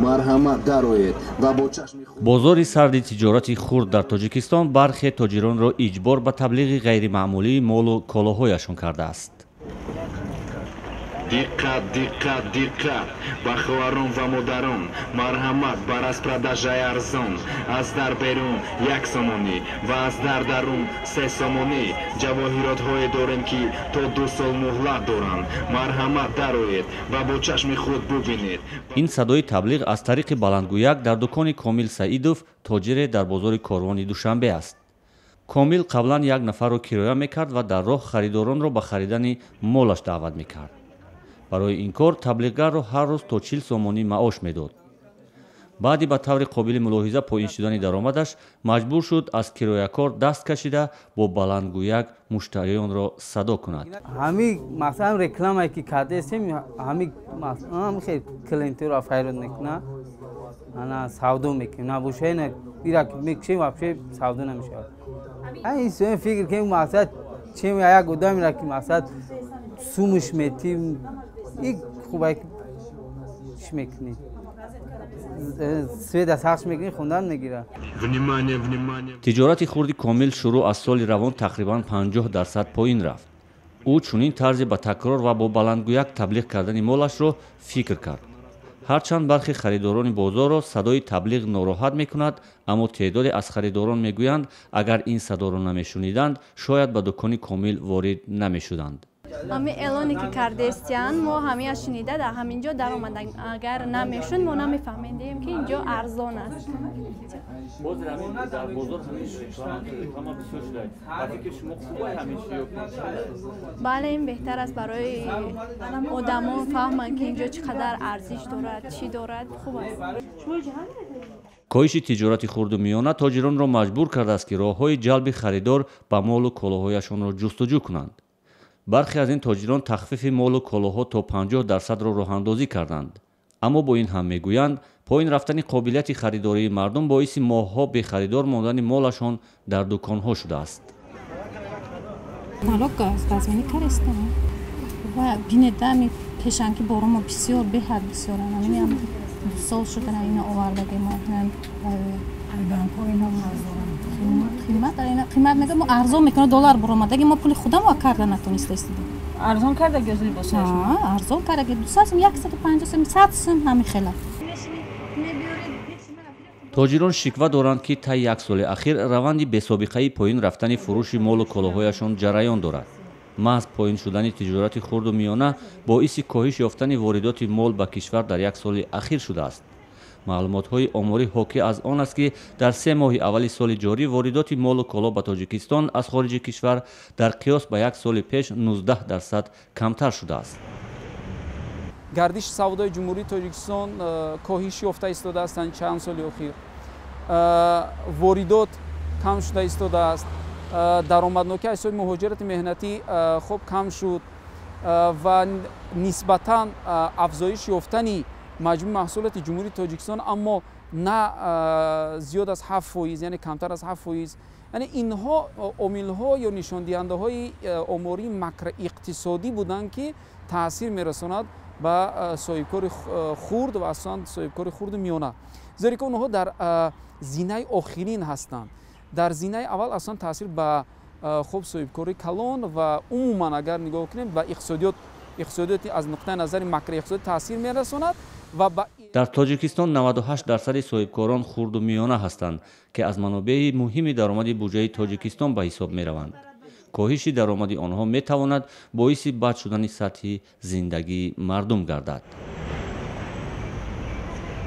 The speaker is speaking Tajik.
марҳамат дароед ва бо чашми худ. бозори сарди тиҷорати хурд дар тоҷикистон бархе тоҷиронро иҷбор ба таблиғи ғайримаъмулии молу колоҳояшон кардааст. Диққат, диққат, диққат ба хоҳарон ва модарон, марҳамат ба распродажаи арзон. Аз дар берун 1 сомонӣ ва аз дар дарун 3 сомонӣ ҷавоҳиротҳое дорем ки то 2 сол муҳлат доранд. Марҳамат дароед ва бо чашми худ бубинед. ин садои таблиғ аз тариқи баландгӯяк дар дукони Комил Саидов, тоҷире дар бозори Корвони Душанбе аст. Комил қаблан як нафарро кироя мекард ва дар роҳ харидоронро ба харидани молаш даъват мекард. барои ин кор таблиғгарро ҳар рӯз то 40 сомонӣ маош медод. баъди ба таври қобили мулоҳиза поин шудани даромадаш маҷбур шуд аз кироякор даст кашида бо баландгӯяк муштариёнро садо кунад. ҳамин масалан рекламае ки кардастем ҳамин хеле клиентиро файрод мекунад, ана савдо мекунем, набошае ира мекушем вообще савдо намешавад. ин соин фикр ки мақсад чем як одамира ки мақсад сумш метим ин хубай чӣ мекунӣ свет аз ҳақш мекунӣ хундан мегира. Внимание, внимание. тиҷорати хурди Комил шурӯъ аз соли равон тақрибан 50% поин рафт. ӯ чунин тарзе ба такрор ва бо баландгӯяк таблиғ кардани молашро фикр кард. ҳарчанд бархи харидорони бозорро садои таблиғ нороҳат мекунад, аммо теъдоде аз харидорон мегӯянд агар ин садоро намешуниданд шояд ба дукони Комил ворид намешуданд. ҳамин эълоне ки кардестиян мо ҳамеаш шунида дар ҳаминҷо даромадем. агар намешуд мо намефаҳмидем ки инҷо арзон аст. бале ин беҳтар аст барои одамон фаҳманд ки инҷо чӣ қадар арзиш дорад, чӣ дорад. хуб аст. коҳиши тиҷорати хурду миёна тоҷиронро маҷбур кардааст ки роҳҳои ҷалби харидор ба молу колоҳояшонро ҷустуҷӯ кунанд. бархе аз ин тоҷирон тахфифи молу колоҳо то 50%-ро роҳандозӣ карданд. аммо бо ин ҳам мегӯянд поин рафтани қобилияти харидории мардум боиси моҳҳо бехаридор мондани молашон дар дуконҳо шудааст. қимат мегӯям мо арзон мекунад доллар баромадаги мо пули худам ва карда натониста истодем. арзон кардаги ёз либосаш? арзон кардаги 200 сом, 150 сом, 100 сом ҳамин хела. тоҷирон шиква доранд ки таи як соли ахир раванди бесобиқаи поин рафтани фурӯши молу колоҳояшон ҷараён дорад. маҳз поин шудани тиҷорати хурду миёна боиси коҳиш ёфтани воридоти мол ба кишвар дар як соли ахир шудааст. маълумотҳои оморӣ ҳокӣ аз он аст ки дар 3 моҳи аввали соли ҷорӣ воридоти молу коло ба тоҷикистон аз хориҷи кишвар дар қиёс ба як соли пеш 19% камтар шудааст. гардиши савдои ҷумҳурии тоҷикистон коҳиш ёфта истодааст чанд соли охир. воридот кам шуда истодааст. даромаднокӣ аз соҳаи муҳоҷирати меҳнатӣ хуб кам шуд ва нисбатан афзоиш ёфтани маҷмӯи маҳсулоти ҷумҳурии тоҷикистон аммо на зиёд аз 7%, яъне камтар аз 7%. яъне инҳо омилҳо ё нишондиҳандаҳои омории макроиқтисодӣ буданд ки таъсир мерасонад ба соҳибкори хурд ва асосан соҳибкори хурду миёна. зеро ки онҳо дар зинаи охирин ҳастанд. дар зинаи аввал асосан таъсир ба хуб соҳибкори калон ва умуман агар нигоҳ кунем ба иқтисодиёти аз нуқтаи назари макроиқтисодӣ таъсир мерасонад. дар тоҷикистон 98% соҳибкорон хурду миёна ҳастанд ки аз манобеи муҳими даромади буҷаи тоҷикистон ба ҳисоб мераванд. коҳиши даромади онҳо метавонад боиси бад шудани сатҳи зиндагии мардум гардад.